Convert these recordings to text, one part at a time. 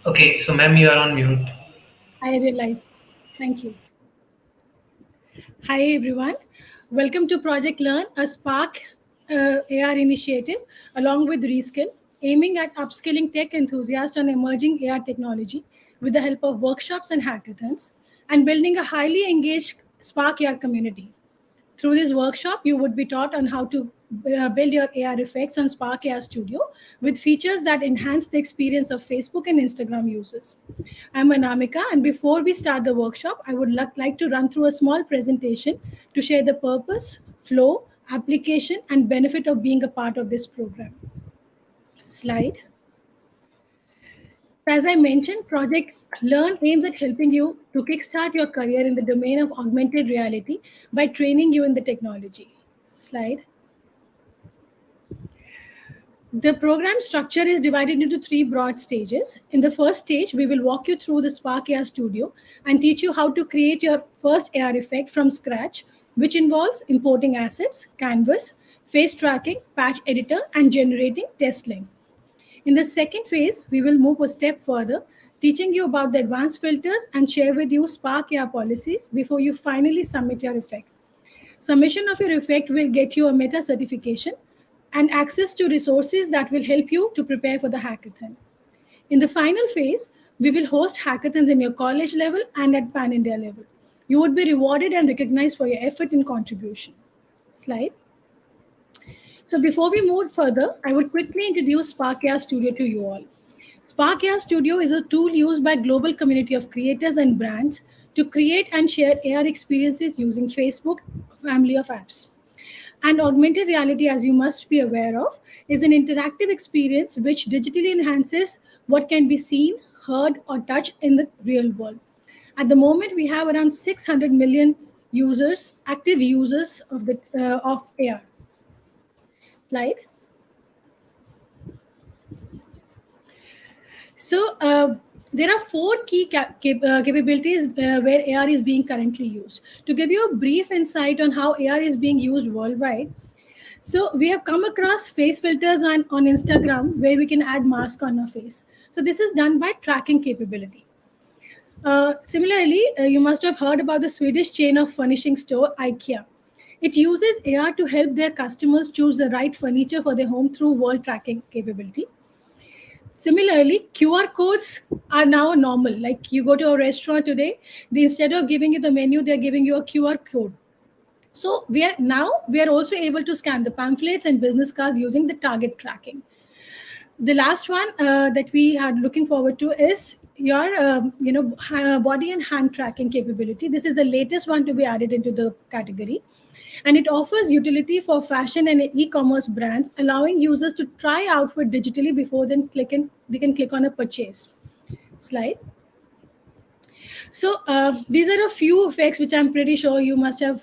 Okay, so ma'am, you are on mute. I realize. Thank you. Hi, everyone. Welcome to Project Learn, a Spark AR initiative along with Reskill, aiming at upskilling tech enthusiasts on emerging AR technology with the help of workshops and hackathons, and building a highly engaged Spark AR community. Through this workshop, you would be taught on how to build your AR effects on Spark AR Studio with features that enhance the experience of Facebook and Instagram users. I'm Anamika, and before we start the workshop, I would like to run through a small presentation to share the purpose, flow, application, and benefit of being a part of this program. Slide. As I mentioned, Project Learn aims at helping you to kickstart your career in the domain of augmented reality by training you in the technology. Slide. The program structure is divided into three broad stages. In the first stage, we will walk you through the Spark AR Studio and teach you how to create your first AR effect from scratch, which involves importing assets, canvas, face tracking, patch editor, and generating test link. In the second phase, we will move a step further, teaching you about the advanced filters and share with you Spark AR policies before you finally submit your effect. Submission of your effect will get you a meta certification and access to resources that will help you to prepare for the hackathon. In the final phase, we will host hackathons in your college level and at Pan India level. You would be rewarded and recognized for your effort and contribution. Slide. So before we move further, I would quickly introduce Spark AR Studio to you all. Spark AR Studio is a tool used by global community of creators and brands to create and share AR experiences using Facebook family of apps. And augmented reality, as you must be aware of, is an interactive experience which digitally enhances what can be seen, heard, or touched in the real world. At the moment, we have around 600 million users, active users of AR. Slide. So there are four key capabilities where AR is being currently used. To give you a brief insight on how AR is being used worldwide, so we have come across face filters on Instagram where we can add mask on our face. So this is done by tracking capability. Similarly, you must have heard about the Swedish chain of furnishing store IKEA. It uses AR to help their customers choose the right furniture for their home through world tracking capability. Similarly, QR codes are now normal. Like you go to a restaurant today, instead of giving you the menu, they're giving you a QR code. So we are also able to scan the pamphlets and business cards using the target tracking. The last one that we are looking forward to is your body and hand tracking capability. This is the latest one to be added into the category, and it offers utility for fashion and e-commerce brands, allowing users to try outfit digitally before then they can click on a purchase. Slide. So these are a few effects which I'm pretty sure you must have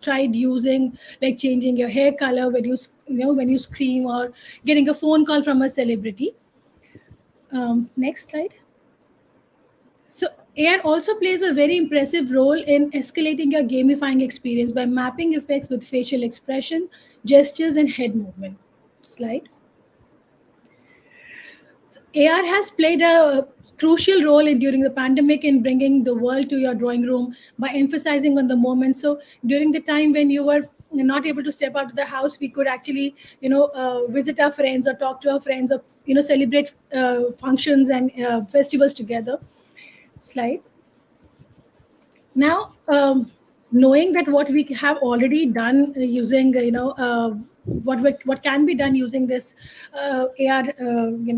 tried using, like changing your hair color when when you scream, or getting a phone call from a celebrity. Next slide. So AR also plays a very impressive role in escalating your gamifying experience by mapping effects with facial expression, gestures, and head movement. Slide. AR has played a crucial role during the pandemic in bringing the world to your drawing room by emphasizing on the moment. So during the time when you were not able to step out of the house, we could actually, visit our friends or talk to our friends, or celebrate functions and festivals together. Slide. Now, knowing that what we have already done using, what can be done using this AR,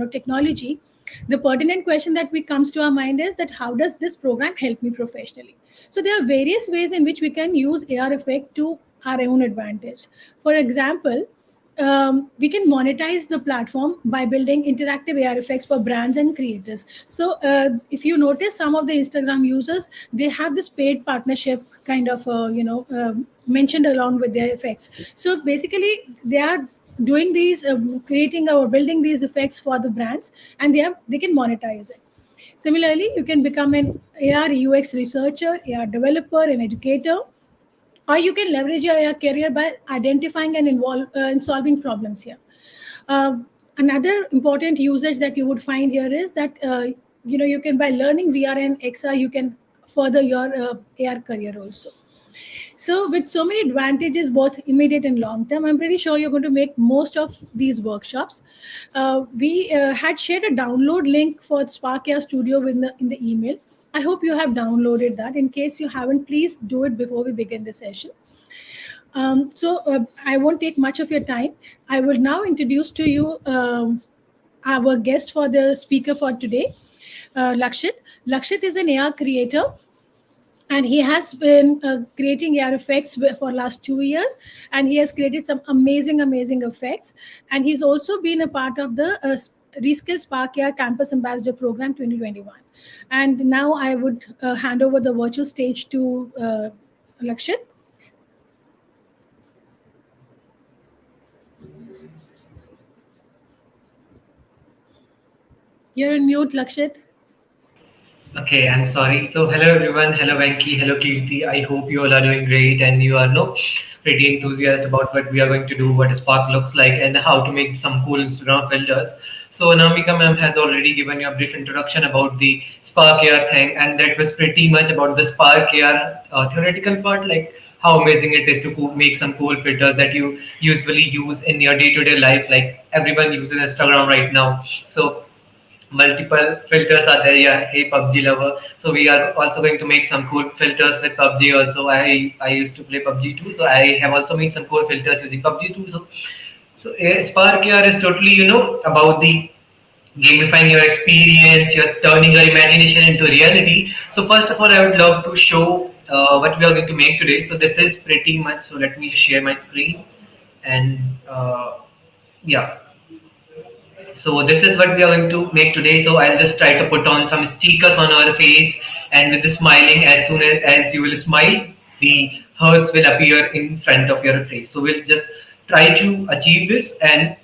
technology, the pertinent question that comes to our mind is that how does this program help me professionally? So there are various ways in which we can use AR effect to our own advantage. For example, we can monetize the platform by building interactive AR effects for brands and creators. So if you notice, some of the Instagram users, they have this paid partnership kind of mentioned along with their effects. So basically they are doing these creating or building these effects for the brands, and they can monetize it. Similarly, you can become an AR UX researcher, AR developer, an educator, or you can leverage your career by identifying and in solving problems here. Another important usage that you would find here is that You can, by learning VR and XR, you can further your AR career also. So, with so many advantages, both immediate and long term, I'm pretty sure you're going to make most of these workshops. We had shared a download link for Spark Air Studio in the email. I hope you have downloaded that. In case you haven't, please do it before we begin the session. I won't take much of your time. I will now introduce to you our guest for the speaker for today, Lakshit. Lakshit is an AR creator, and he has been creating AR effects for last 2 years, and he has created some amazing effects. And he's also been a part of the Reskill Spark AR Campus Ambassador Program 2021. And now I would hand over the virtual stage to Lakshit. You're in mute, Lakshit. Okay, I'm sorry. So, hello everyone. Hello Venki. Hello Kirti. I hope you all are doing great and you are pretty enthusiastic about what we are going to do, what Spark looks like, and how to make some cool Instagram filters. So, Namika ma'am has already given you a brief introduction about the Spark AR thing, and that was pretty much about the Spark AR theoretical part, like how amazing it is to make some cool filters that you usually use in your day-to-day life. Like everyone uses Instagram right now. So multiple filters are there. Yeah, hey PUBG lover. So we are also going to make some cool filters with PUBG also. I used to play PUBG too, so I have also made some cool filters using PUBG too. So Spark AR is totally about the gamifying your experience. You're turning your imagination into reality. So first of all, I would love to show what we are going to make today. So this is pretty much. So let me just share my screen and yeah. So this is what we are going to make today. So I'll just try to put on some stickers on our face, and with the smiling, as soon as you will smile, the hearts will appear in front of your face. So we'll just try to achieve this. And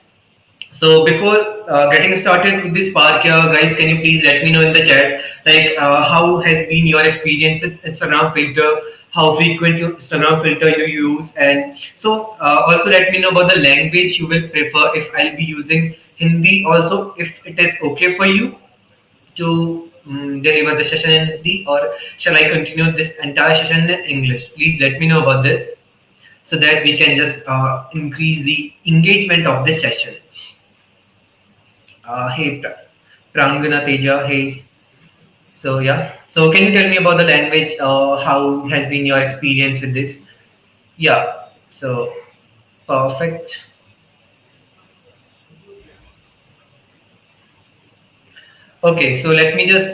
so before getting started with this Spark here, guys, can you please let me know in the chat, like how has been your experience with Instagram filter? How frequent your Instagram filter you use? And so also let me know about the language you will prefer. If I'll be using Hindi also, if it is okay for you to deliver the session in Hindi, or shall I continue this entire session in English? Please let me know about this so that we can just increase the engagement of this session. Hey, Prangana Teja, hey. So yeah, so can you tell me about the language? How has been your experience with this? Yeah, so perfect. Okay, so let me just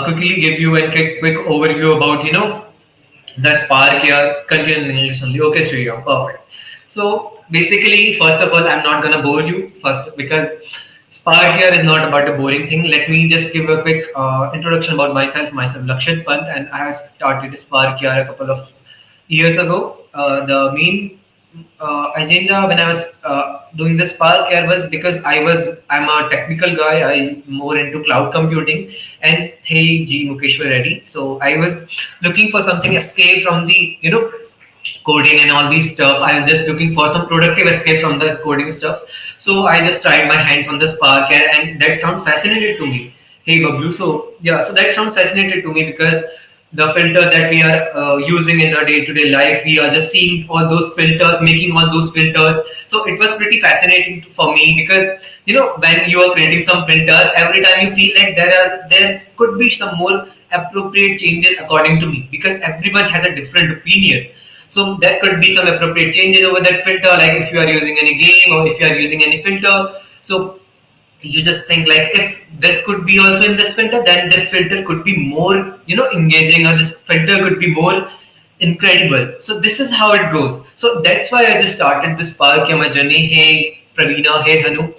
quickly give you a quick overview about the Spark here. Continue in English only. Okay, Sriram, perfect. So basically, first of all, I'm not gonna bore you first, because Spark here is not about a boring thing. Let me just give a quick introduction about myself. Myself, Lakshit Pant, and I have started Spark here a couple of years ago. The main agenda when I was doing the Spark here was because I'm a technical guy. I'm more into cloud computing. And hey, G Mukeshwar Reddy. So I was looking for something escape from the coding and all these stuff. I was just looking for some productive escape from the coding stuff. So I just tried my hands on the Spark here, and that sounds fascinated to me. Hey Bablu. So yeah, so that sounds fascinated to me because the filter that we are using in our day-to-day life, we are just seeing all those filters, making all those filters. So it was pretty fascinating for me because when you are creating some filters, every time you feel like there could be some more appropriate changes according to me, because everyone has a different opinion. So there could be some appropriate changes over that filter, like if you are using any game or if you are using any filter. So you just think like, if this could be also in this filter, then this filter could be more engaging, or this filter could be more incredible. So this is how it goes. So that's why I just started this Spark Yama journey. Hey Pravina, hey Hanu.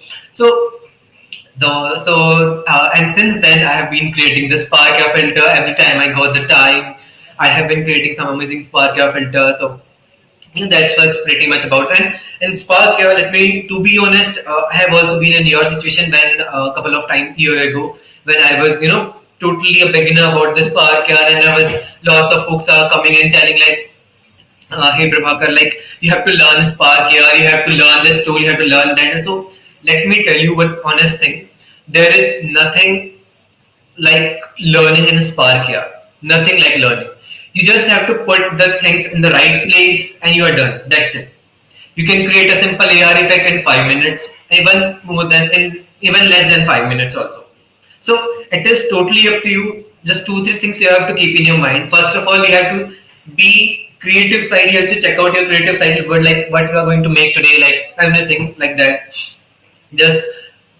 And since then I have been creating this Spark filter every time I got the time. I have been creating some amazing Spark filter. So that's what's pretty much about. And in Spark here, let me, to be honest, I have also been in your situation when a couple of time year ago, when I was totally a beginner about this Spark here, and there was lots of folks are coming in telling like, hey Prabhakar, like you have to learn Spark here, you have to learn this tool, you have to learn that. And so let me tell you one honest thing: there is nothing like learning in Spark here. Nothing like learning. You just have to put the things in the right place and you are done. That's it. You can create a simple AR effect in 5 minutes, even more than in even less than 5 minutes also. So it is totally up to you. Just two, three things you have to keep in your mind. First of all, you have to be creative side. You have to check out your creative side, but like what you are going to make today, like everything like that. Just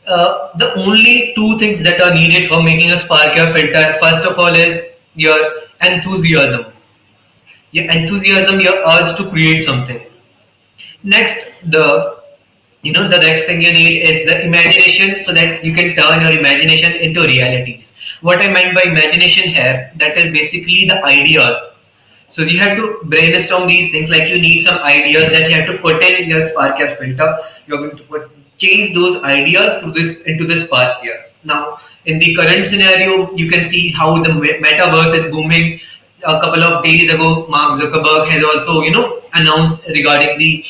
the only two things that are needed for making a spark your filter. First of all, is your enthusiasm. Your enthusiasm, your urge to create something. Next, the next thing you need is the imagination, so that you can turn your imagination into realities. What I meant by imagination here, that is basically the ideas. So you have to brainstorm these things, like you need some ideas that you have to put in your Spark Air filter. You're going to change those ideas through this into the Spark Air. Now, in the current scenario, you can see how the metaverse is booming. A couple of days ago, Mark Zuckerberg has also, announced regarding the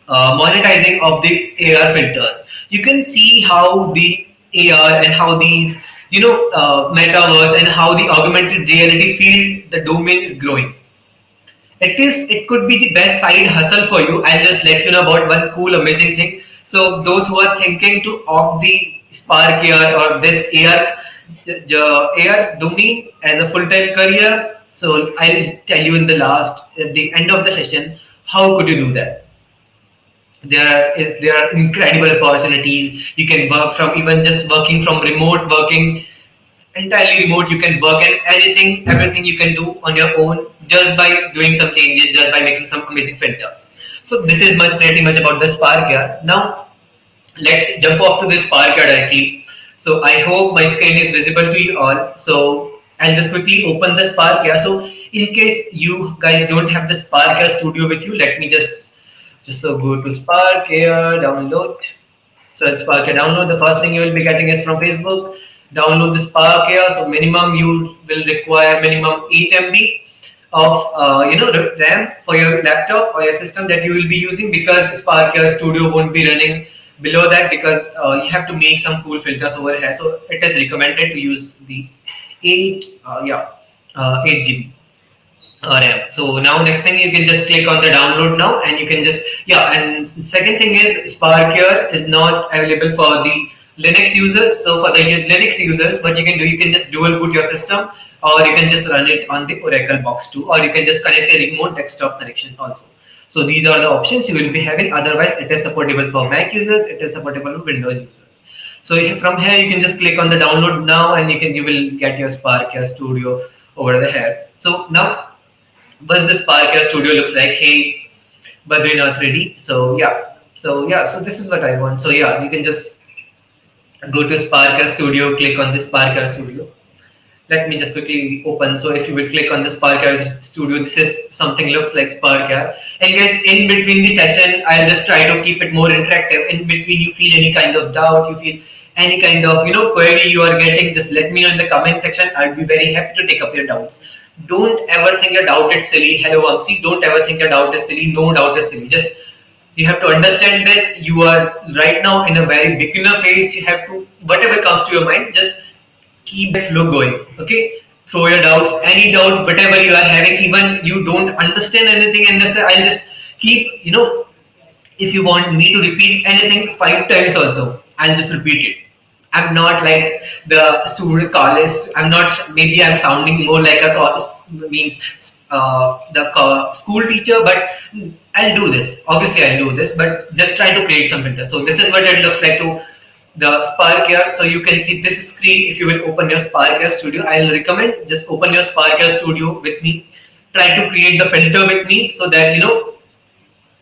monetizing of the AR filters. You can see how the AR and how these, metaverse and how the augmented reality field, the domain is growing. It could be the best side hustle for you. I'll just let you know about one cool, amazing thing. So those who are thinking to opt the Spark AR or this AR, the AR domain as a full-time career, so I'll tell you at the end of the session, how could you do that? There are incredible opportunities. You can work from, even just working from remote, working entirely remote. You can work and everything you can do on your own, just by doing some changes, just by making some amazing filters. So this is pretty much about the Spark here. Now let's jump off to this Spark here directly. So I hope my screen is visible to you all. So I'll just quickly open the Spark here. So in case you guys don't have the Spark here Studio with you, let me just so go to Spark here, download. So Spark here download. The first thing you will be getting is from Facebook. Download the Spark here. So minimum you will require minimum 8 MB of RAM for your laptop or your system that you will be using, because Spark here Studio won't be running below that, because you have to make some cool filters over here. So it is recommended to use the 8 GB. RAM. So now next thing, you can just click on the download now, and you can just, and second thing is Spark here is not available for the Linux users. So for the Linux users, what you can do, you can just dual boot your system, or you can just run it on the Oracle box too, or you can just connect a remote desktop connection also. So these are the options you will be having. Otherwise, it is supportable for Mac users, it is supportable for Windows users. So from here, you can just click on the download now, and you will get your Spark here Studio over there. So now, what this Spark here Studio looks like? Hey, Badrinath Reddy. So this is what I want. So you can just go to Spark here Studio, click on this Spark here Studio. Let me just quickly open. So if you will click on the Spark here Studio, this is something looks like Spark here. And guys, in between the session, I'll just try to keep it more interactive. In between, you feel any kind of doubt, you feel any kind of query you are getting, just let me know in the comment section. I'll be very happy to take up your doubts. Don't ever think your doubt is silly. Hello, Vamsi. Don't ever think your doubt is silly. No doubt is silly. Just you have to understand this. You are right now in a very beginner phase. You have to, whatever comes to your mind, just keep that flow going. Okay, throw your doubts, any doubt, whatever you are having, even you don't understand anything, and I'll just keep, if you want me to repeat anything 5 times also, I'll just repeat it. I'm not like the student college. I'm not. Maybe I'm sounding more like a school teacher, but I'll do this. Obviously, I'll do this, but just try to create some filter. So this is what it looks like to the Spark here. So you can see this screen. If you will open your Spark here Studio, I'll recommend just open your Spark here Studio with me. Try to create the filter with me, so that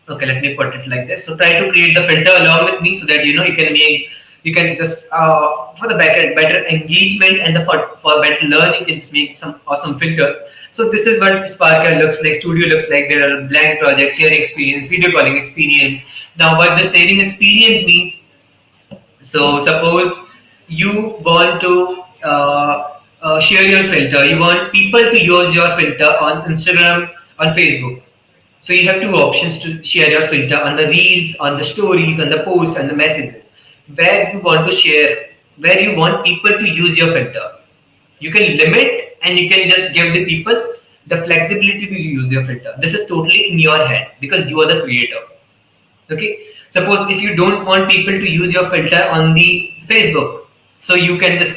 Okay, let me put it like this. So try to create the filter along with me, so that you can just for the better engagement and for better learning, you can just make some awesome filters. So this is what Spark here looks like. Studio looks like. There are blank projects, sharing experience, video calling experience. Now, what the sharing experience means. So suppose you want to share your filter. You want people to use your filter on Instagram, on Facebook. So you have two options to share your filter: on the reels, on the stories, on the post, and the messages. Where you want to share, where you want people to use your filter. You can limit and you can just give the people the flexibility to use your filter. This is totally in your hand because you are the creator. Okay. Suppose if you don't want people to use your filter on the Facebook, so you can just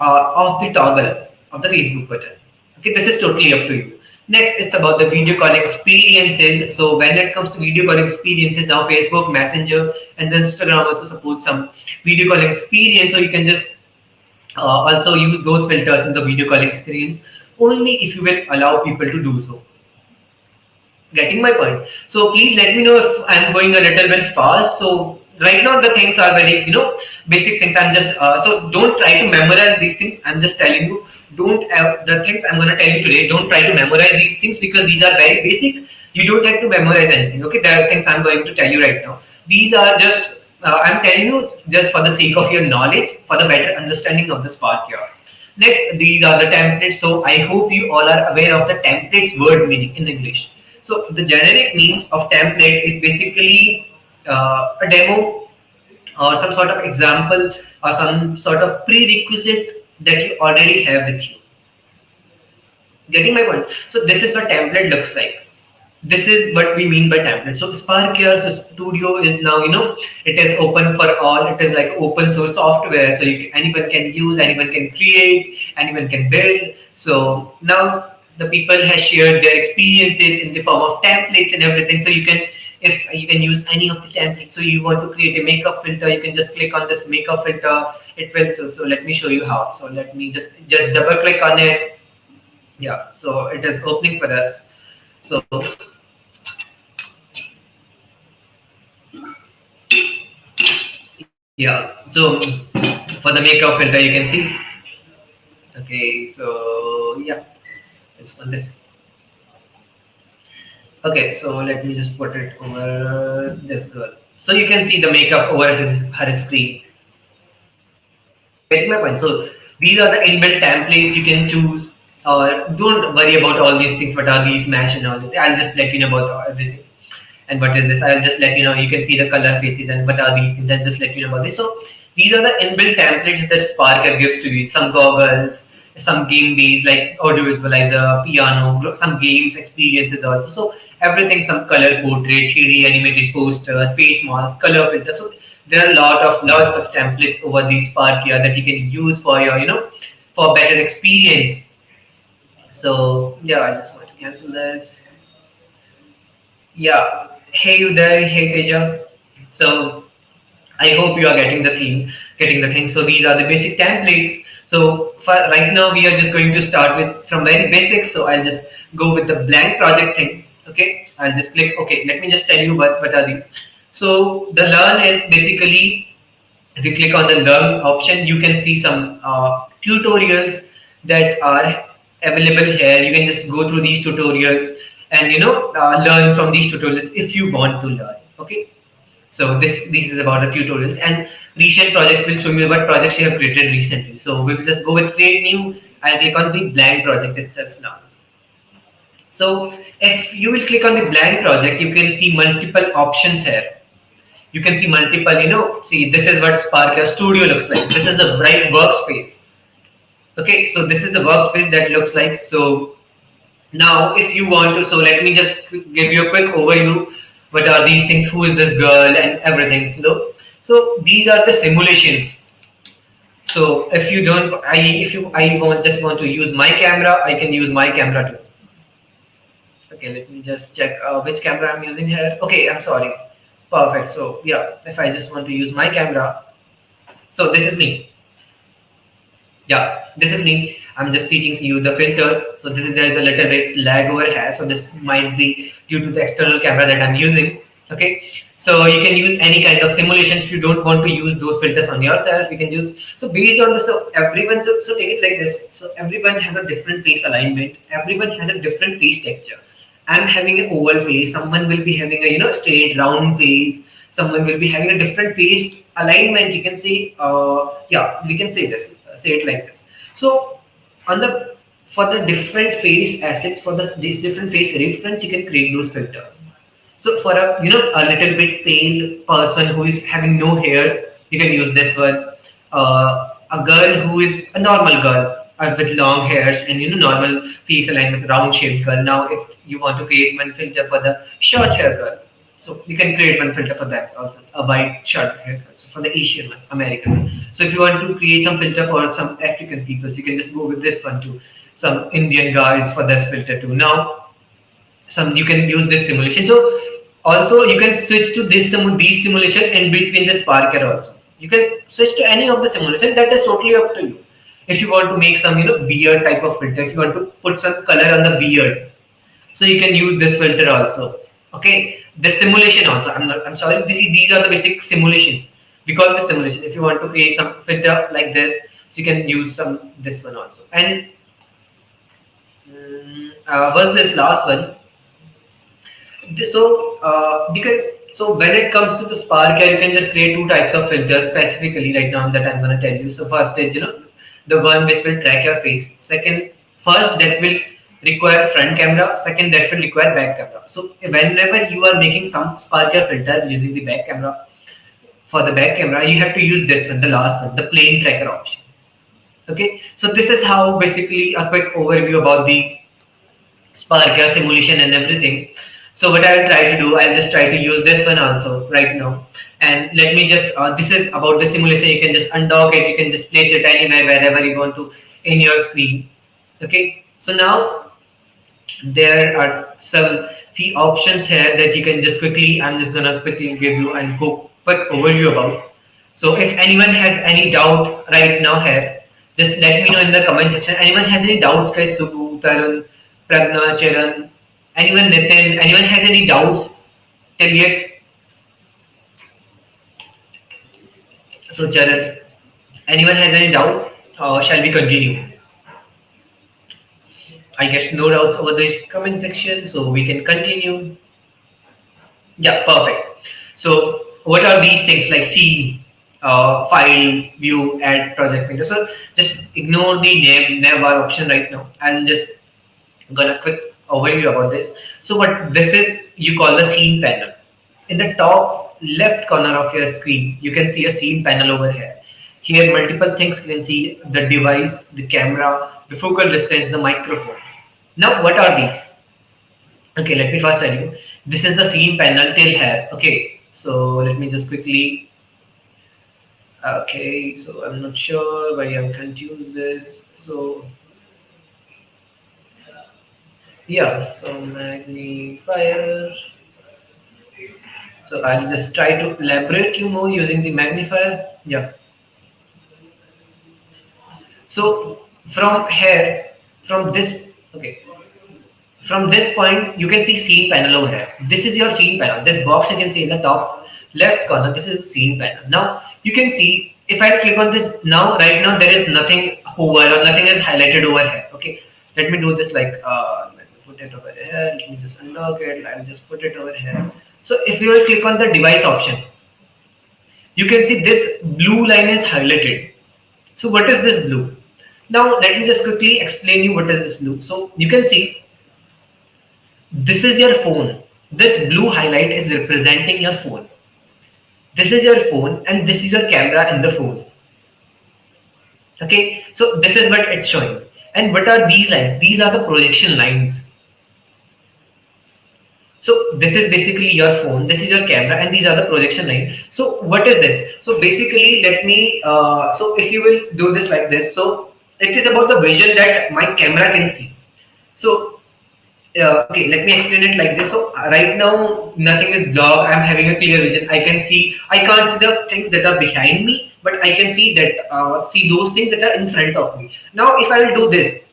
off the toggle of the Facebook button. Okay, this is totally up to you. Next, it's about the video calling experiences. So when it comes to video calling experiences, now Facebook Messenger and then Instagram also support some video calling experience. So you can just also use those filters in the video calling experience only if you will allow people to do so. Getting my point? So please let me know if I'm going a little bit fast. So right now the things are very basic things. I'm just so don't try to memorize these things. I'm just telling you, don't the things I'm going to tell you today, don't try to memorize these things because these are very basic. You don't have to memorize anything. Okay, there are things I'm going to tell you right now. These are just I'm telling you just for the sake of your knowledge, for the better understanding of the Spark here. Next, these are the templates. So I hope you all are aware of the templates word meaning in English. So the generic means of template is basically a demo or some sort of example or some sort of prerequisite that you already have with you. Getting my point? So this is what template looks like. This is what we mean by template. So Spark here, so Studio is now, it is open for all. It is like open source software. So anyone can use, anyone can create, anyone can build. So now the people have shared their experiences in the form of templates and everything. So if you can use any of the templates. So you want to create a makeup filter, you can just click on this makeup filter. It will. So let me show you how. So let me just double click on it. Yeah. So it is opening for us. So yeah, so for the makeup filter you can see. Okay, so yeah, this. Okay, so let me just put it over this girl. So you can see the makeup over her screen. Getting my point? So these are the inbuilt templates you can choose. Don't worry about all these things. What are these mesh and all that? I'll just let you know about everything. And what is this? I'll just let you know. You can see the color faces and what are these things. I'll just let you know about this. So these are the inbuilt templates that Sparker gives to you. Some goggles, some game based like audio visualizer, piano, some games experiences also. So everything, some color portrait, 3D animated posters, face masks, color filters. So there are lots of templates over the Spark here that you can use for your for better experience. So yeah, I just want to cancel this. Yeah. Hey Uday, hey Teja. So I hope you are getting the thing. So these are the basic templates. So for right now, we are just going to start with from very basics. So I'll just go with the blank project thing. Okay, I'll just click. Okay, let me just tell you what are these. So the learn is basically, if you click on the learn option, you can see some tutorials that are available here. You can just go through these tutorials and learn from these tutorials if you want to learn. Okay, so this is about the tutorials, and recent projects will show you what projects you have created recently. So we will just go with create new. I'll click on the blank project itself now. So if you will click on the blank project, you can see multiple options here. You can see multiple, see this is what Spark Studio looks like. This is the right workspace. Okay, so this is the workspace that looks like. So now if you want to, so let me just give you a quick overview. What are these things? Who is this girl and everything? So these are the simulations. So if you don't, just want to use my camera, I can use my camera too. Okay, let me just check which camera I'm using here. Okay, I'm sorry. Perfect. So yeah, if I just want to use my camera, so this is me. Yeah, this is me. I'm just teaching you the filters. So there's a little bit lag over here. So this might be due to the external camera that I'm using. Okay, so you can use any kind of simulations. If you don't want to use those filters on yourself, you can use. So based on this, so everyone, so take it like this. So everyone has a different face alignment. Everyone has a different face texture. I'm having an oval face. Someone will be having a straight round face. Someone will be having a different face alignment. You can say, yeah, we can say this. Say it like this. So for the different face assets, for these different face reference, you can create those filters. So for a a little bit pale person who is having no hairs, you can use this one. A girl who is a normal girl, with long hairs and normal face aligned with round shaped girl. Now, if you want to create one filter for the short hair girl, so you can create one filter for that also, a white short hair girl. So for the Asian one, American one. So if you want to create some filter for some African people, so you can just go with this one too. Some Indian guys for this filter too. Now, some you can use this simulation. So also you can switch to these simulation in between the Sparker also. You can switch to any of the simulation. That is totally up to you. If you want to make some beard type of filter, if you want to put some color on the beard, so you can use this filter also. Okay, the simulation also. I'm sorry. These are the basic simulations. We call this simulation. If you want to create some filter like this, so you can use some this one also. And was this last one? So when it comes to the Spark, you can just create two types of filters specifically right now that I'm gonna tell you. So first is the one which will track your face. First that will require front camera. Second that will require back camera. So whenever you are making some Sparker filter using the back camera, for the back camera you have to use this one, the last one, the plane tracker option. Okay, so this is how basically a quick overview about the Spark simulation and everything. So what I'll try to do, I'll just try to use this one also right now. And let me just, this is about the simulation. You can just undock it. You can just place it anywhere, wherever you want to in your screen. Okay. So now there are some few options here that you can just quickly, I'm just going to quickly give you and go quick overview about. So if anyone has any doubt right now here, just let me know in the comment section. Anyone has any doubts, guys? Subbu, Tarun, Pragna, Charan, anyone, Nitin, anyone has any doubts till yet? So Charan, anyone has any doubt? Shall we continue? I guess no doubts over the comment section, so we can continue. Yeah, perfect. So what are these things like scene, file, view, add, project window? So just ignore the navbar option right now. I'll just gonna quick overview about this. So what this is, you call the scene panel. In the top left corner of your screen, you can see a scene panel over here. Here multiple things you can see: the device, the camera, the focal distance, the microphone. Now what are these? Okay, let me first tell you. This is the scene panel till here. Okay, so let me just quickly. Okay, so I'm not sure why I'm confused this. So yeah, so magnifier. So I'll just try to elaborate you more using the magnifier. Yeah. So from here, from this, okay, from this point, you can see scene panel over here. This is your scene panel. This box you can see in the top left corner. This is scene panel. Now you can see if I click on this now, right now there is nothing hover or nothing is highlighted over here. Okay, let me do this like let me put it over here. Let me just unlock it. I'll just put it over here. So if you will click on the device option, you can see this blue line is highlighted. So what is this blue? Now let me just quickly explain you what is this blue. So you can see this is your phone. This blue highlight is representing your phone. This is your phone and this is your camera in the phone. Okay, so this is what it's showing. And what are these lines? These are the projection lines. So this is basically your phone, this is your camera, and these are the projection line. So what is this? So basically, let me, so if you will do this like this, so it is about the vision that my camera can see. So, okay, let me explain it like this. So right now, nothing is blocked. I'm having a clear vision. I can see, I can't see the things that are behind me, but I can see that, see those things that are in front of me. Now, if I will do this,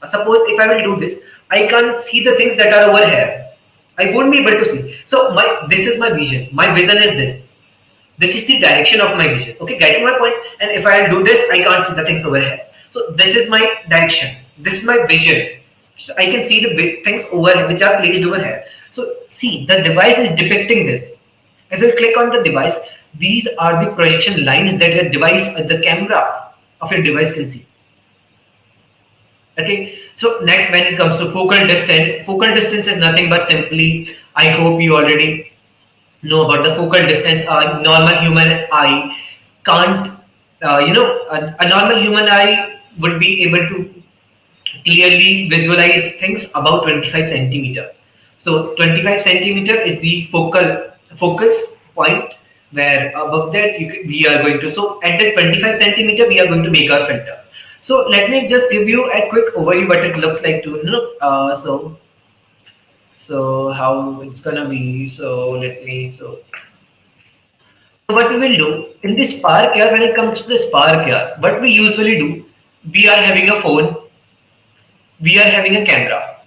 suppose if I will do this, I can't see the things that are over here. I won't be able to see. So this is my vision. My vision is this. This is the direction of my vision. Okay, getting my point? And if I do this, I can't see the things over here. So this is my direction. This is my vision. So I can see the things over here, which are placed over here. So see, the device is depicting this. If you click on the device, these are the projection lines that your device, the camera of your device can see. Okay, so next, when it comes to focal distance is nothing but simply, I hope you already know about the focal distance. A normal human eye can't, a normal human eye would be able to clearly visualize things about 25 centimeter. So 25 centimeter is the focus point, where above that we are going to, so at the 25 centimeter we are going to make our filters. So let me just give you a quick overview what it looks like to, so how it's gonna be. So let me, so what we will do in this Spark here, when it comes to the Spark here, what we usually do, we are having a phone, we are having a camera,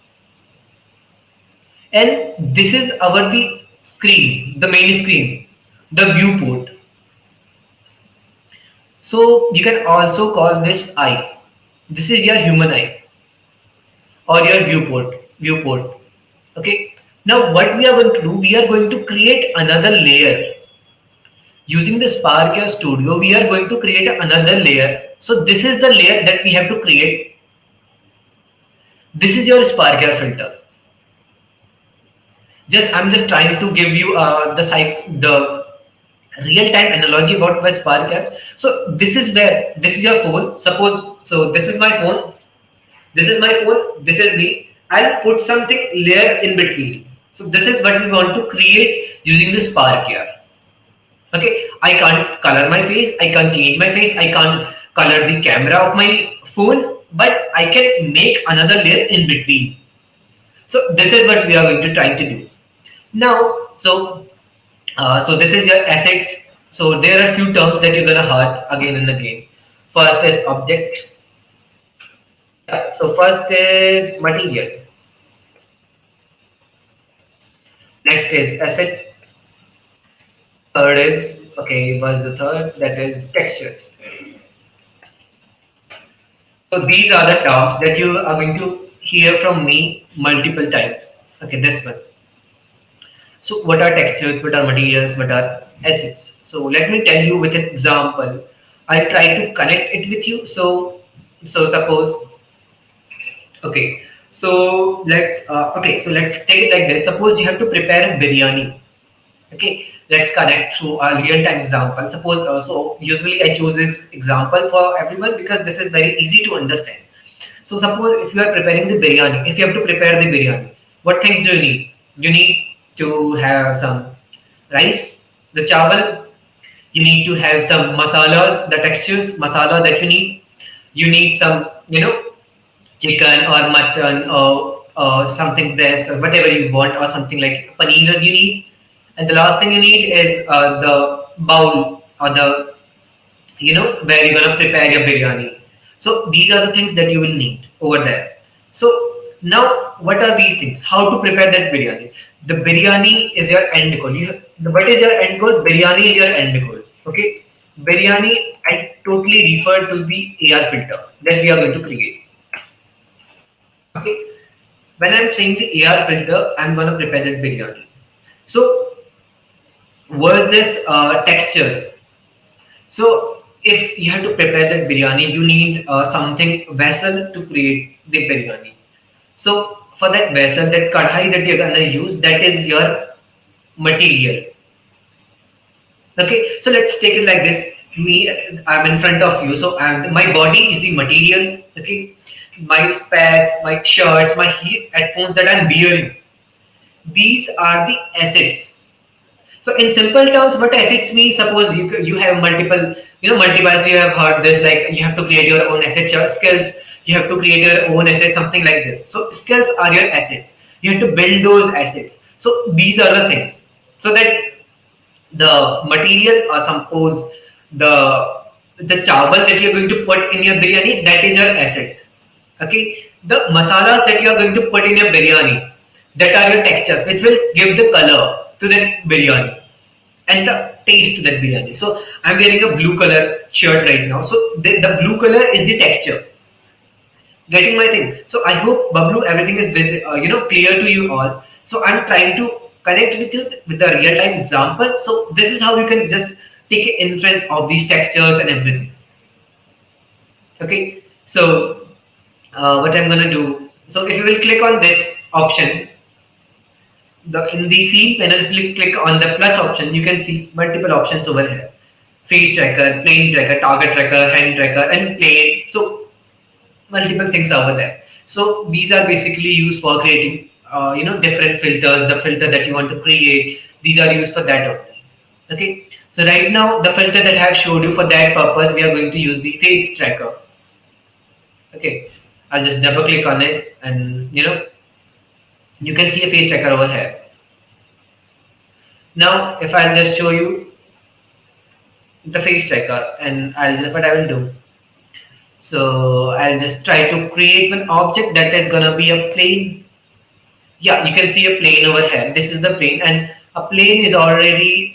and this is our the screen, the main screen, the viewport. So you can also call this eye. This is your human eye or your viewport. Okay. Now what we are going to do, we are going to create another layer using the Spark Air Studio. We are going to create another layer. So this is the layer that we have to create. This is your Spark Air filter. I'm just trying to give you the real-time analogy about my Spark Air. So this is where, this is your phone. Suppose, so this is my phone. This is my phone. This is me. I'll put something layer in between. So this is what we want to create using the Spark Air. Okay, I can't color my face, I can't change my face, I can't color the camera of my phone, but I can make another layer in between. So this is what we are going to try to do. Now, so this is your assets. So there are few terms that you're gonna hear again and again. First is object. Yeah, so first is material. Next is asset. Third is, okay, what's the third? That is textures. So these are the terms that you are going to hear from me multiple times. Okay, this one. So what are textures, what are materials, what are assets? So let me tell you with an example. I'll try to connect it with you. So suppose, okay, so let's take it like this. Suppose you have to prepare a biryani. Okay, let's connect through a real-time example. Suppose, so usually I choose this example for everyone because this is very easy to understand. So suppose if you are preparing the biryani, if you have to prepare the biryani, what things do you need? You need to have some rice, the chawal. You need to have some masalas, the textures, masala that you need. You need some, chicken or mutton or something breast or whatever you want, or something like paneer you need. And the last thing you need is the bowl, or the, where you're gonna prepare your biryani. So these are the things that you will need over there. So now, what are these things? How to prepare that biryani? The biryani is your end goal. What is your end goal? Biryani is your end goal. Okay, biryani. I totally refer to the AR filter that we are going to create. Okay, when I'm saying the AR filter, I'm gonna prepare that biryani. So was this textures? So if you have to prepare that biryani, you need something vessel to create the biryani. So for that vessel, that kadhai that you're gonna use, that is your material. Okay, so let's take it like this. I'm in front of you, so my body is the material. Okay, my specs, my shirts, my headphones that I'm wearing, these are the assets. So in simple terms, what assets mean? Suppose you have multiple, multiples. You have heard this, like you have to create your own asset. Your skills, you have to create your own asset, something like this. So skills are your asset. You have to build those assets. So these are the things. So that the material, or suppose the chawal that you're going to put in your biryani, that is your asset. Okay, the masalas that you are going to put in your biryani, that are your textures, which will give the color to that biryani and the taste to that biryani. So I'm wearing a blue color shirt right now. So the blue color is the texture. Getting my thing. So I hope, Bablu, everything is clear to you all. So I'm trying to connect with you with the real time example. So this is how you can just take an inference of these textures and everything. Okay. So what I'm gonna do. So if you will click on this option, in the C panel, if you click on the plus option, you can see multiple options over here: face tracker, plane tracker, target tracker, hand tracker, and plane. So multiple things over there. So these are basically used for creating, different filters. The filter that you want to create, these are used for that only. Okay. So right now, the filter that I have showed you, for that purpose, we are going to use the face tracker. Okay. I'll just double click on it, and you can see a face tracker over here. Now, if I'll just show you the face tracker, and I'll just what I will do. So I'll just try to create an object that is gonna be a plane. Yeah, you can see a plane over here. This is the plane, and a plane is already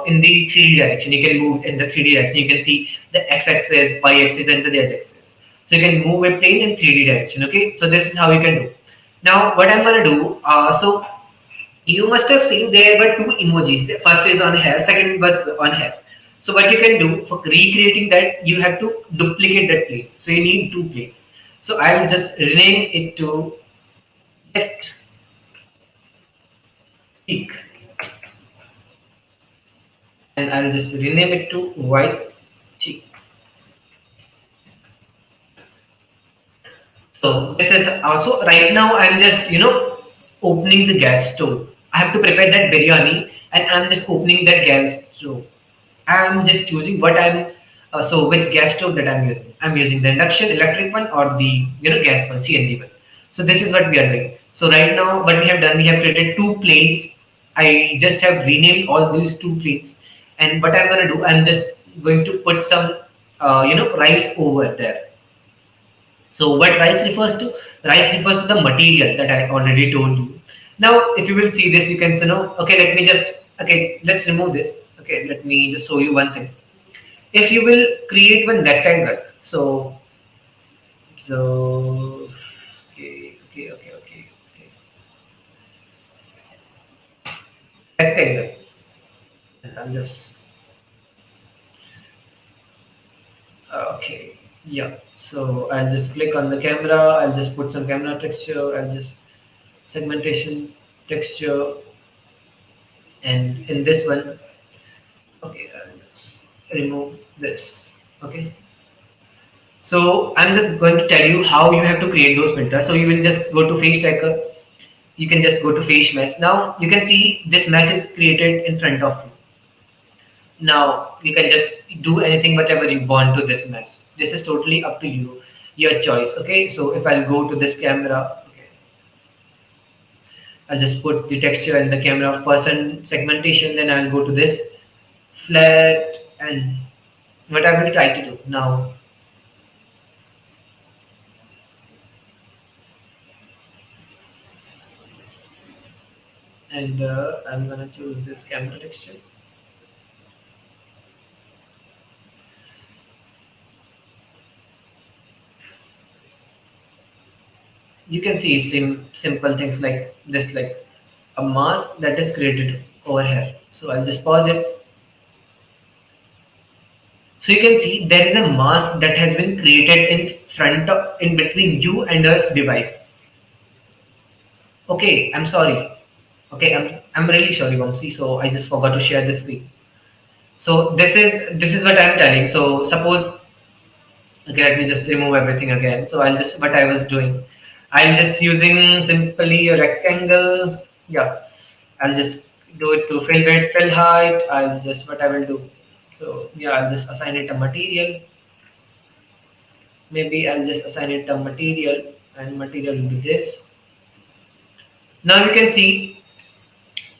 in the 3D direction. You can move in the 3D direction. You can see the x-axis, y-axis, and the z-axis. So you can move a plane in 3D direction. Okay, so this is how you can do. Now, what I'm gonna do. So you must have seen there were two emojis. The first is on hair, second was on hair. So what you can do for recreating that, you have to duplicate that plane. So you need two planes. So I'll just rename it to left cheek, and I'll just rename it to right cheek. So this is also right now I'm just opening the gas stove. I have to prepare that biryani, and I'm just opening that gas stove. I'm just choosing what I'm so which gas stove that I'm using. I'm using the induction electric one, or the gas one, CNG one. So this is what we are doing. So right now what we have done, we have created two planes. I just have renamed all these two planes, and what I'm going to do, I'm just going to put some rice over there. So what rice refers to? Rice refers to the material that I already told you. Now, if you will see this, you can say, no, okay, let me just, okay, let's remove this. Okay, let me just show you one thing. If you will create one rectangle, so, okay. Rectangle. And I'll just, okay, yeah. So I'll just click on the camera. I'll just put some camera texture. I'll just segmentation texture, and in this one, okay, I'll just remove this. Okay, so I'm just going to tell you how you have to create those filters. So you will just go to face tracker. You can just go to face mesh. Now you can see this mesh is created in front of you. Now you can just do anything whatever you want to this mesh. This is totally up to you, your choice. Okay, so if I'll go to this camera, okay, I'll just put the texture and the camera person segmentation. Then I'll go to this flat, and what I will try to do now. And I'm gonna choose this camera texture. You can see simple things like this, like a mask that is created over here. So I'll just pause it. So you can see there is a mask that has been created in between you and your device. Okay, I'm sorry. Okay, I'm really sorry, Vamsi. So I just forgot to share this screen. So this is what I'm telling. So suppose, okay, let me just remove everything again. So I'll just what I was doing. I'll just using simply a rectangle. Yeah, I'll just do it to fill width, fill height. I'll just what I will do. So yeah, I'll just assign it a material. Maybe I'll just assign it a material, and material will be this. Now you can see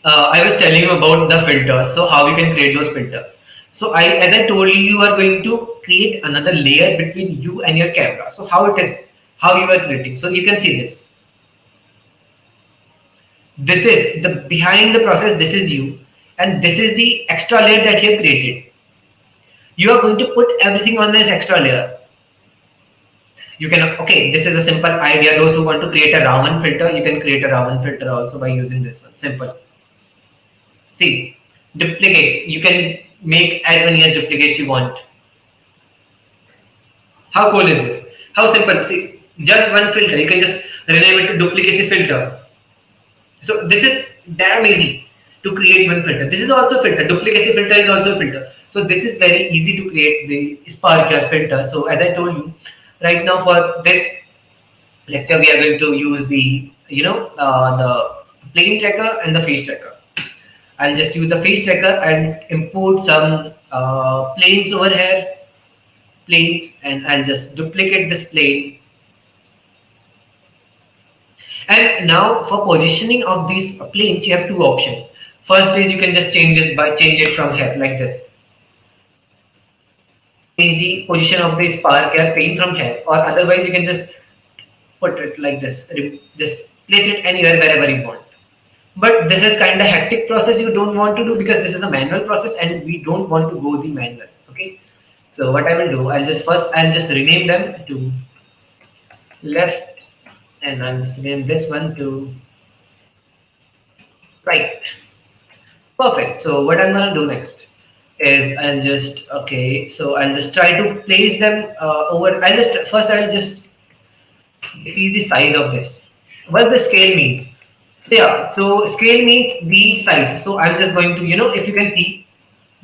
I was telling you about the filters. So how you can create those filters. So as I told you, you are going to create another layer between you and your camera. So how it is, how you are creating. So you can see this. This is the behind the process. This is you, and this is the extra layer that you have created. You are going to put everything on this extra layer. You can, okay, this is a simple idea. Those who want to create a Raman filter, you can create a Raman filter also by using this one. Simple. See, duplicates. You can make as many as duplicates you want. How cool is this? How simple. See, just one filter. You can just rename it to duplicacy filter. So this is damn easy to create one filter. This is also filter. Duplicacy filter is also a filter. So this is very easy to create the Spark filter. So as I told you, Right now for this lecture, we are going to use the the plane tracker and the face tracker. I'll just use the face tracker and import some planes over here, planes, and I'll just duplicate this plane. And now for positioning of these planes, you have two options. First is you can just change it from here like this. Change the position of this spark here plane from here, or otherwise you can just put it like this. Just place it anywhere wherever you want. But this is kind of hectic process you don't want to do because this is a manual process and we don't want to go the manual. Okay. So what I will do, I'll just rename them to left, and I'll just rename this one to right. Perfect. So what I'm gonna do next is I'll just try to place them over. I'll just decrease the size of this. What the scale means? So yeah, so scale means the size. So I'm just going to, if you can see,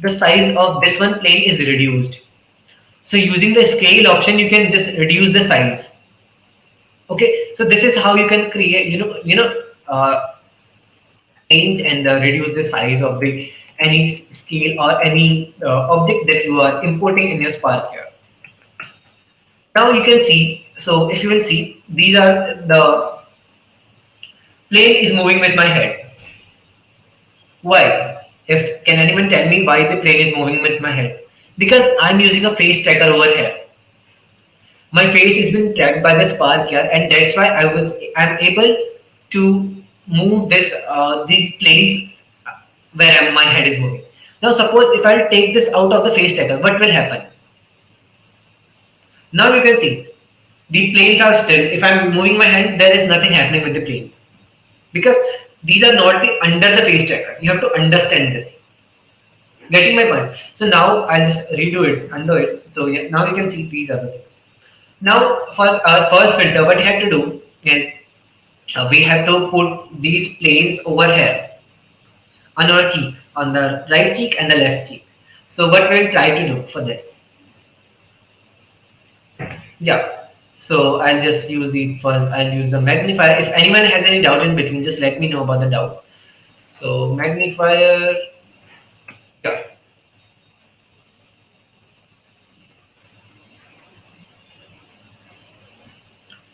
the size of this one plane is reduced. So using the scale option, you can just reduce the size. Okay, so this is how you can create, change and reduce the size of the any scale or any object that you are importing in your Spark here. Now you can see. So if you will see, these are the plane is moving with my head. Why? If can anyone tell me why the plane is moving with my head? Because I'm using a face tracker over here. My face has been tracked by the spark here, and that's why I'm able to move these planes where my head is moving. Now suppose if I take this out of the face tracker, what will happen? Now you can see the planes are still. If I'm moving my hand, there is nothing happening with the planes because these are not under the face tracker. You have to understand this. Getting my point? So now I'll just redo it, undo it. So yeah, now you can see these are the things. Now for our first filter, what you have to do is we have to put these planes over here on our cheeks, on the right cheek and the left cheek. So what we'll try to do for this? Yeah. So I'll just use I'll use the magnifier. If anyone has any doubt in between, just let me know about the doubt. So magnifier, yeah.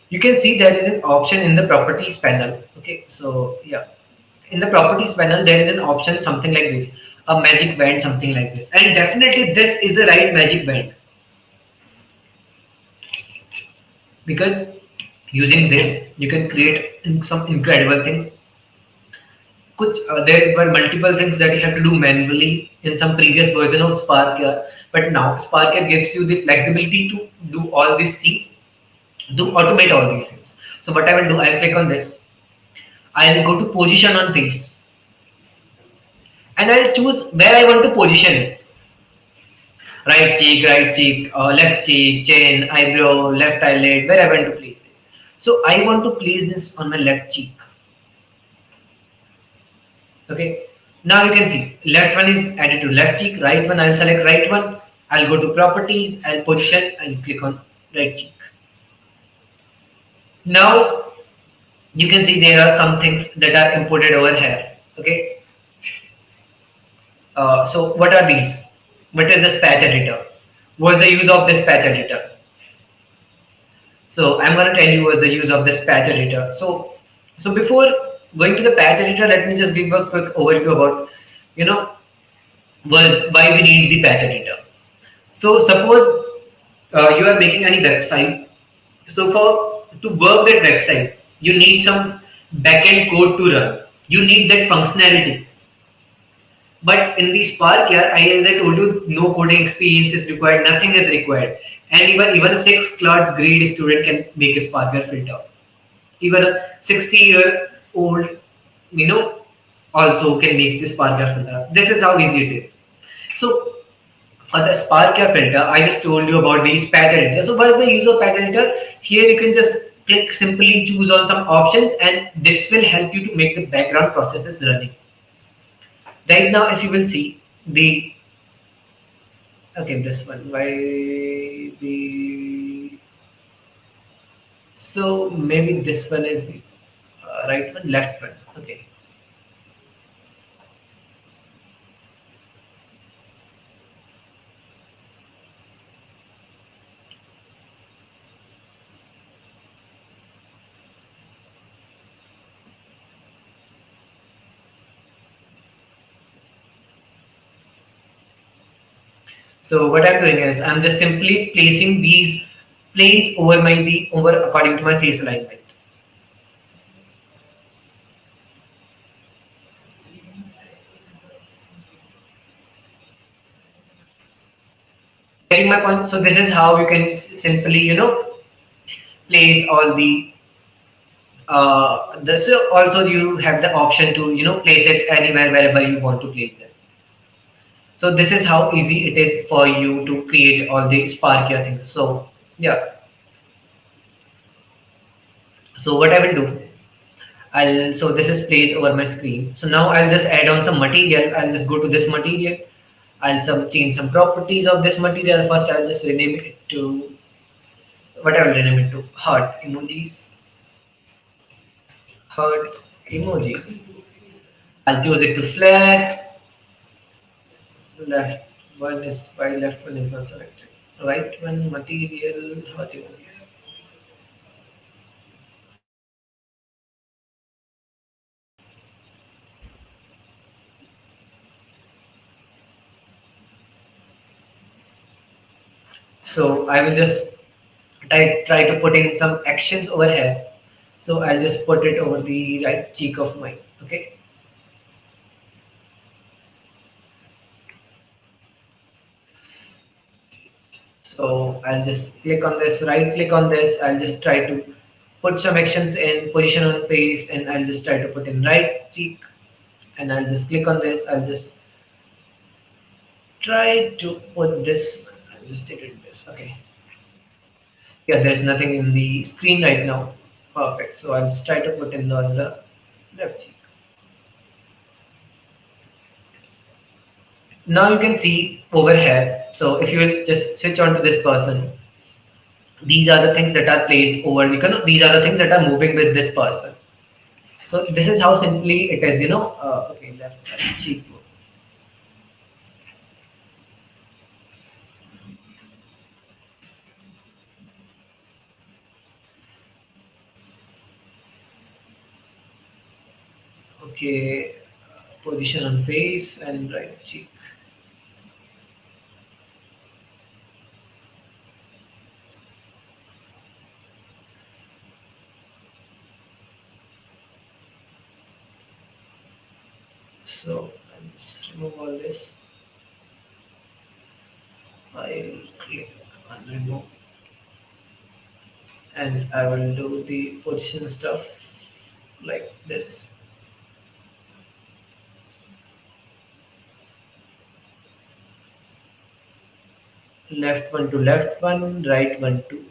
You can see there is an option in the properties panel. Okay, so yeah, in the properties panel there is an option something like this, a magic band, something like this, and definitely this is the right magic band because using this you can create some incredible things. There were multiple things that you have to do manually in some previous version of Spark here, but now Spark here gives you the flexibility to do all these things, to automate all these things. So what I will do, I'll click on this. I'll go to position on face and I'll choose where I want to position it. Right cheek, left cheek, chin, eyebrow, left eyelid, where I want to place this. So I want to place this on my left cheek. Okay. Now you can see left one is added to left cheek, right one I'll select right one. I'll go to properties, I'll position, I'll click on right cheek. Now you can see there are some things that are imported over here. Okay. So what are these? What is this patch editor? What's the use of this patch editor? So I'm going to tell you what's the use of this patch editor. So before going to the patch editor, let me just give a quick overview about, why we need the patch editor. So suppose you are making any website. So to work that website, you need some backend code to run. You need that functionality. But in the Spark here, as I told you, no coding experience is required, nothing is required. And even a 6th class grade student can make a Spark here filter. Even a 60-year-old, also can make this Spark here filter. This is how easy it is. So for the Spark here filter, I just told you about these patch editor. So what is the use of patch editor? Here you can just simply choose on some options and this will help you to make the background processes running. Right now, if you will see this one, why the So maybe this one is the right one, left one. Okay. So what I'm doing is I'm just simply placing these planes over my the over according to my face alignment. Getting my point? So this is how you can simply, place all the this also you have the option to place it anywhere wherever you want to place it. So this is how easy it is for you to create all the Sparkia things. So yeah, so what I will do, I'll so this is placed over my screen. So now I'll just add on some material. I'll just go to this material. I'll change some properties of this material. First, I'll just rename it to what I will rename it to heart emojis. Heart emojis. I'll choose it to flat. Left one is why left one is not selected. Right one material heart emojis. So I will just try to put in some actions over here. So I'll just put it over the right cheek of mine. Okay. So I'll just click on this, right click on this. I'll just try to put some actions in position on face, and I'll just try to put in right cheek, and I'll just click on this. I'll just try to put this. I'll just take it this. Okay. Yeah, there's nothing in the screen right now. Perfect. So I'll just try to put in on the left cheek. Now you can see over here. So if you will just switch on to this person, these are the things that are placed over the these are the things that are moving with this person. So this is how simply it is, okay, left right, cheekbone. Okay, position on face and right cheek. So I'll just remove all this. I'll click on remove, and I will do the position stuff like this. Left one to left one, right one to.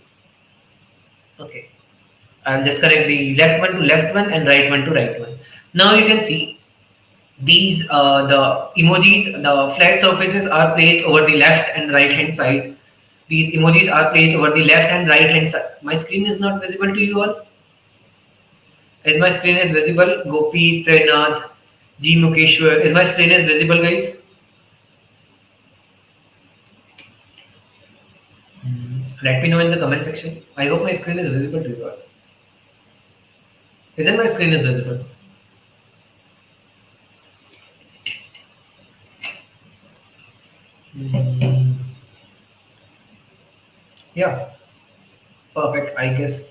Okay, I'll just correct the left one to left one and right one to right one. Now you can see these the emojis, the flat surfaces are placed over the left and right hand side. These emojis are placed over the left and right hand side. My screen is not visible to you all. Is my screen is visible? Gopi, Trinath, G Mukeshwar. Is my screen is visible, guys? Let me know in the comment section. I hope my screen is visible to you all. Isn't my screen is visible? Mm, yeah, perfect. I guess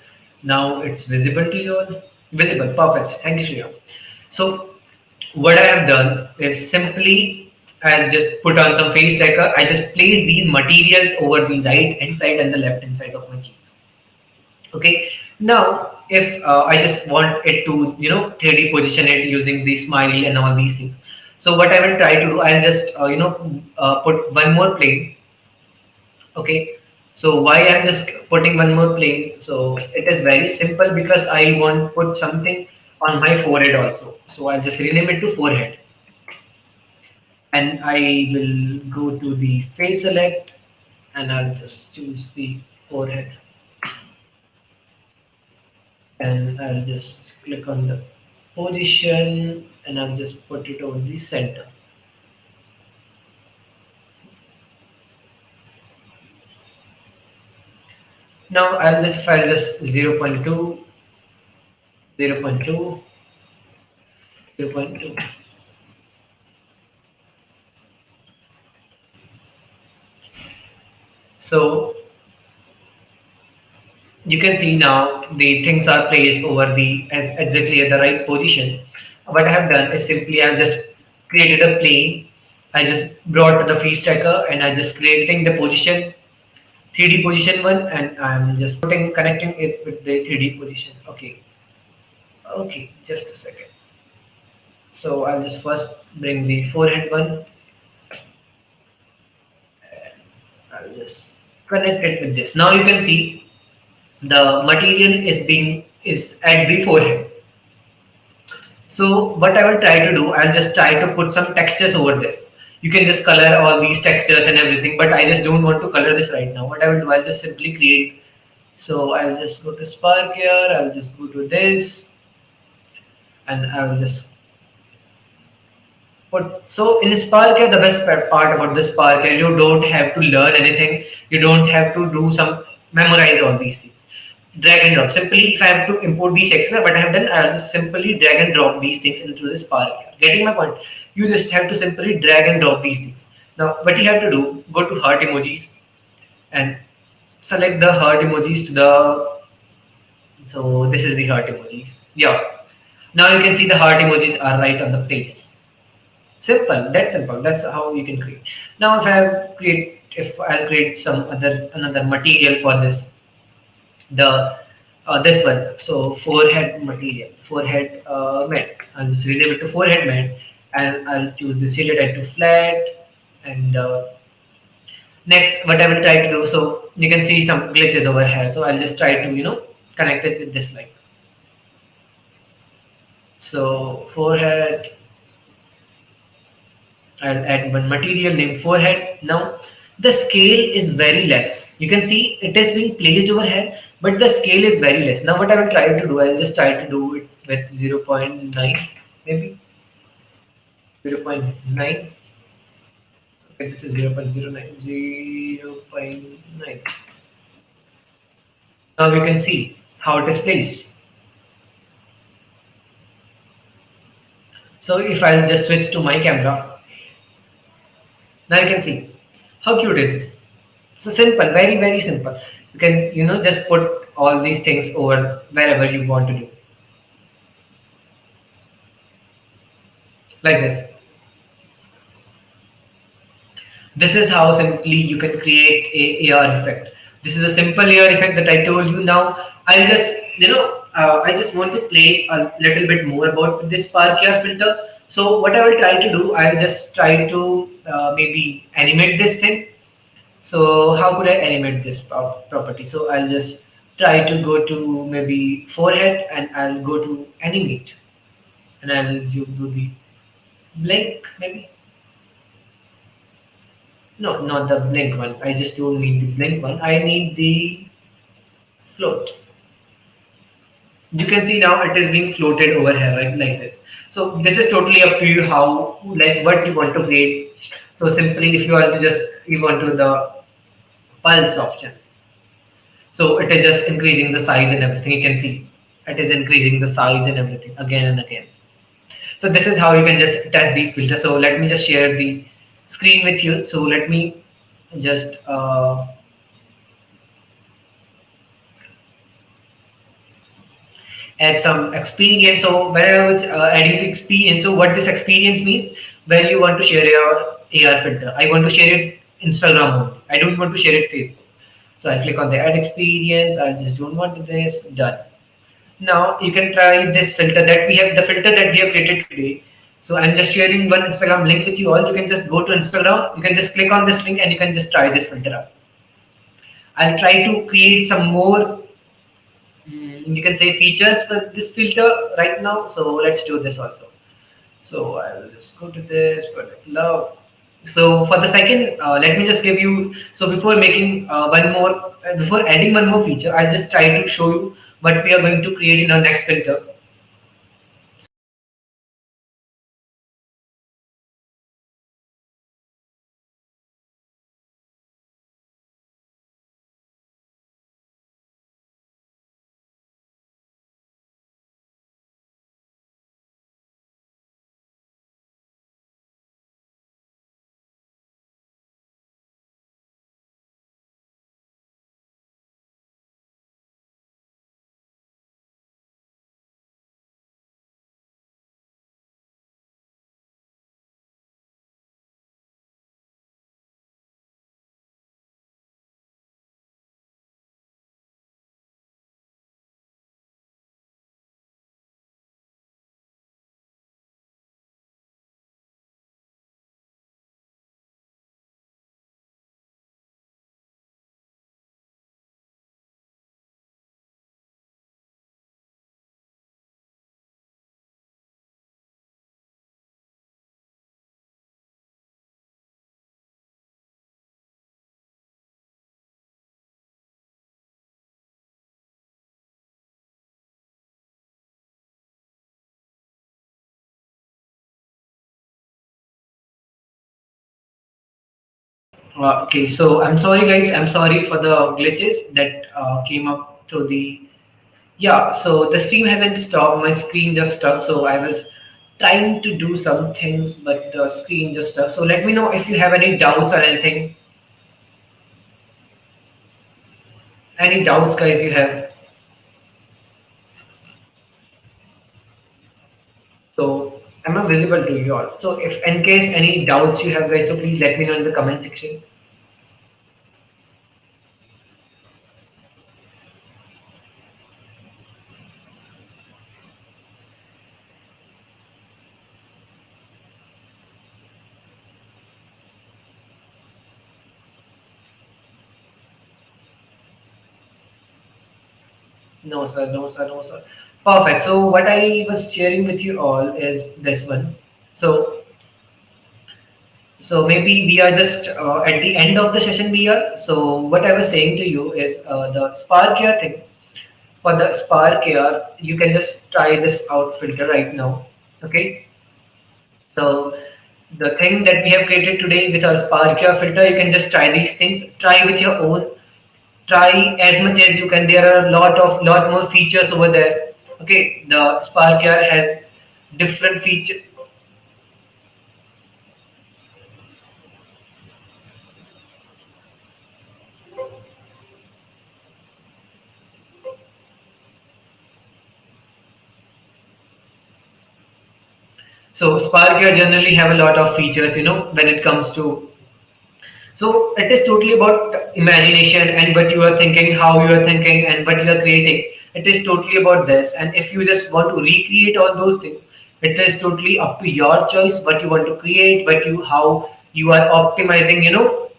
now it's visible to you all. Visible, perfect. Thank you, Shreya. So what I have done is simply I just put on some face checker. I just place these materials over the right hand side and the left hand side of my cheeks. Okay. Now, if I just want it to 3D position it using the smile and all these things. So what I will try to do, I'll just put one more plane. Okay. So why I'm just putting one more plane? So it is very simple because I want to put something on my forehead also. So I'll just rename it to forehead, and I will go to the face select, and I'll just choose the forehead. and I'll just click on the position and I'll just put it over the center. Now I'll just file just 0.2, 0.2, 0.2. So you can see now the things are placed over the exactly at the right position. What I have done is simply I just created a plane. I just brought the freeze tracker and I just creating the position 3D position one, and I'm just putting connecting it with the 3D position. Okay, okay, just a second. So I'll just first bring the forehead one. I'll just connect it with this. Now you can see the material is at the forehead. So what I will try to do, I'll just try to put some textures over this. You can just color all these textures and everything, but I just don't want to color this right now. What I will do, I'll just simply create. So I'll just go to Spark here. I'll just go to this, and I will just put. So in Spark here, the best part about this Spark here, you don't have to learn anything. You don't have to do some memorize all these things. Drag and drop. Simply, if I have to import these extra, what I have done, I'll just simply drag and drop these things into this Spark here. Getting my point? You just have to simply drag and drop these things. Now, what you have to do, go to heart emojis and select the heart emojis to the. So this is the heart emojis. Yeah. Now you can see the heart emojis are right on the place. Simple. That's simple. That's how you can create. Now, if I'll create some another material for the this one. So forehead material, forehead mat. I'll just rename it to forehead mat, and I'll choose the silhouette to flat. And next, what I will try to do. So you can see some glitches over here. So I'll just try to connect it with this line. So forehead. I'll add one material named forehead. Now the scale is very less. You can see it is being placed over here, but the scale is very less. Now what I will try to do, I'll just try to do it with 0.9, maybe 0.9. Okay, this is 0.09, 0.9. Now you can see how it is placed. So if I'll just switch to my camera, now you can see how cute is this. So simple, very, very simple. You can, just put all these things over wherever you want to do. Like this. This is how simply you can create a AR effect. This is a simple AR effect that I told you. Now I'll just, I just want to place a little bit more about this Spark AR filter. So what I will try to do, I'll just try to maybe animate this thing. So how could I animate this property? So I'll just try to go to maybe forehead and I'll go to animate and I'll do the blink maybe. No, not the blink one. I just don't need the blink one. I need the float. You can see now it is being floated over here, right, like this. So this is totally up to you how, like, what you want to create. So simply, if you want to do the pulse option. So it is just increasing the size and everything. You can see it is increasing the size and everything again and again. So this is how you can just test these filters. So let me just share the screen with you. So let me just add some experience. So when I was adding the experience, so what this experience means, when you want to share your AR filter, I want to share it Instagram only. I don't want to share it Facebook. So I click on the add experience. I just don't want this. Done. Now you can try this filter that we have, the filter that we have created today. So I'm just sharing one Instagram link with you all. You can just go to Instagram. You can just click on this link and you can just try this filter out. I'll try to create some more, you can say, features for this filter right now. So let's do this also. So I'll just go to this product love. So for the second, let me just give you. So before making before adding one more feature, I'll just try to show you what we are going to create in our next filter. Okay, so I'm sorry, guys. I'm sorry for the glitches that came up through the. Yeah, so the stream hasn't stopped. My screen just stuck. So I was trying to do some things, but the screen just stuck. So let me know if you have any doubts or anything. Any doubts, guys, you have. So am I visible to you all? So if in case any doubts you have, guys, so please let me know in the comment section. No, sir. No, sir. No, sir. Perfect. So what I was sharing with you all is this one. So maybe we are just at the end of the session we are. So what I was saying to you is the Spark here thing. For the Spark here, you can just try this out filter right now. Okay. So the thing that we have created today with our Spark here filter, you can just try these things. Try with your own. Try as much as you can. There are a lot more features over there. Okay, the Spark here has different features. So Spark here generally have a lot of features, when it comes to. So it is totally about imagination and what you are thinking, how you are thinking, and what you are creating. It is totally about this. And if you just want to recreate all those things, it is totally up to your choice. What you want to create, how you are optimizing, your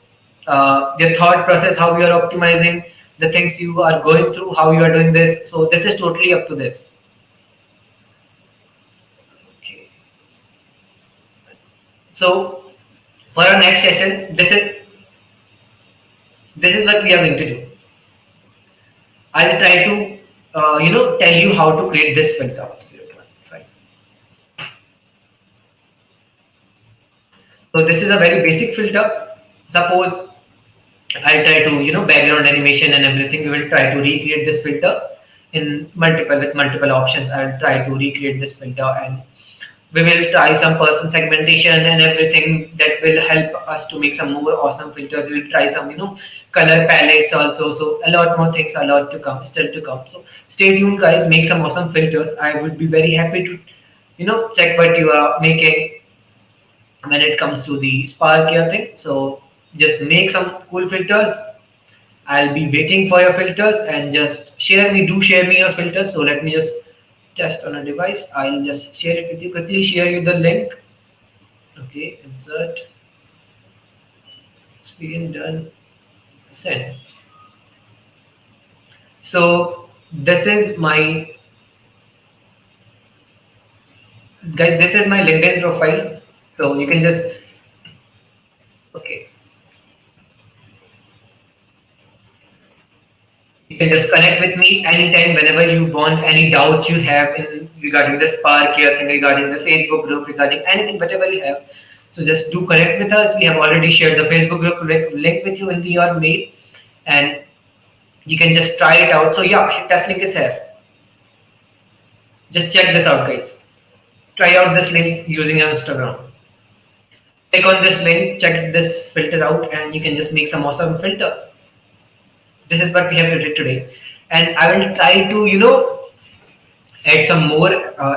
thought process, how you are optimizing the things you are going through, how you are doing this. So this is totally up to this. Okay. So for our next session, this is what we are going to do. I'll try to tell you how to create this filter. 0.5. So this is a very basic filter. Suppose I'll try to background animation and everything. We will try to recreate this filter in multiple options. I'll try to recreate this filter, and we will try some person segmentation and everything that will help us to make some more awesome filters. We'll try some color palettes also. So a lot more things, a lot to come, still to come. So stay tuned, guys. Make some awesome filters. I would be very happy to check what you are making when it comes to the Spark here thing. So just make some cool filters. I'll be waiting for your filters, and just share me your filters. So let me just test on a device. I'll just share it with you quickly, share you the link. Okay, insert, experience done, send. So this is my, guys, this is my LinkedIn profile. So you can just, okay, You can just connect with me anytime, whenever you want, any doubts you have in regarding the Spark here thing, regarding the Facebook group, regarding anything, whatever you have. So just do connect with us. We have already shared the Facebook group link with you in your mail, and you can just try it out. So yeah, test link is here. Just check this out, guys. Try out this link using your Instagram. Click on this link, check this filter out, and you can just make some awesome filters. This is what we have created today, and I will try to add some more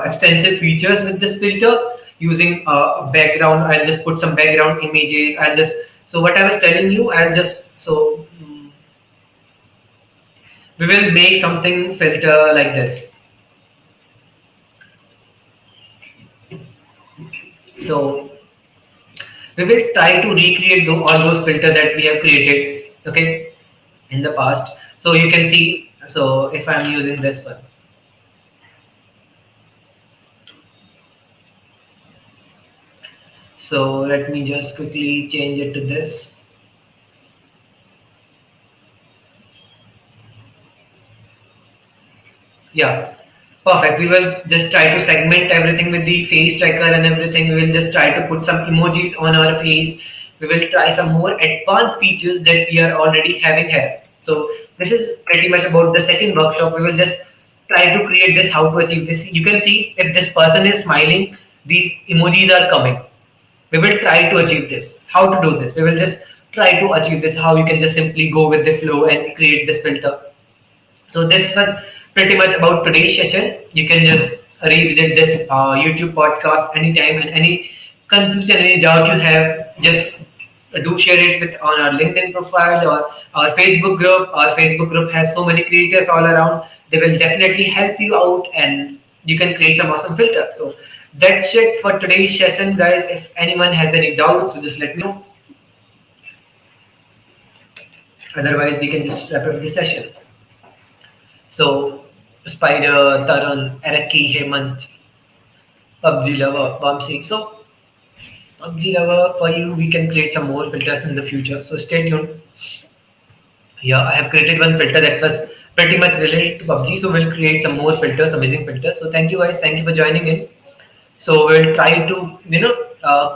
extensive features with this filter using background. I'll just put some background images. I'll just, so what I was telling you, I'll just, we will make something filter like this. So we will try to recreate all those filters that we have created, okay, in the past. So you can see, so if I'm using this one, so let me just quickly change it to this. Yeah, perfect. We will just try to segment everything with the face tracker and everything. We will just try to put some emojis on our face. We will try some more advanced features that we are already having here. So this is pretty much about the second workshop. We will just try to create this, how to achieve this. You can see if this person is smiling, these emojis are coming. We will try to achieve this. How to do this? We will just try to achieve this. How you can just simply go with the flow and create this filter. So this was pretty much about today's session. You can just revisit this YouTube podcast anytime, and any confusion, any doubt you have, just do share it with on our LinkedIn profile or our Facebook group. Our Facebook group has so many creators all around. They will definitely help you out, and you can create some awesome filters. So that's it for today's session, guys. If anyone has any doubts, so just let me know. Otherwise, we can just wrap up the session. So, Spider, Tarun, Eraki, Hemant, PUBG Lover, Vamsi. So, PUBG Lover, for you, we can create some more filters in the future. So, stay tuned. Yeah, I have created one filter that was pretty much related to PUBG. So, we'll create some more filters, amazing filters. So, thank you guys. Thank you for joining in. So, we'll try to,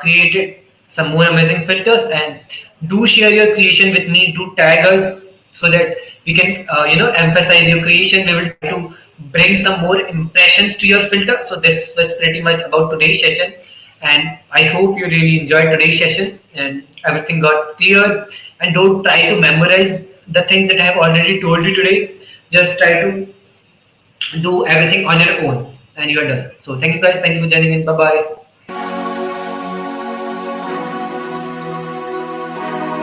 create some more amazing filters, and do share your creation with me. Do tag us so that we can emphasize your creation. We will try to bring some more impressions to your filter. So this was pretty much about today's session, and I hope you really enjoyed today's session and everything got clear. And don't try to memorize the things that I have already told you today. Just try to do everything on your own, and you are done. So thank you guys, thank you for joining in. Bye bye.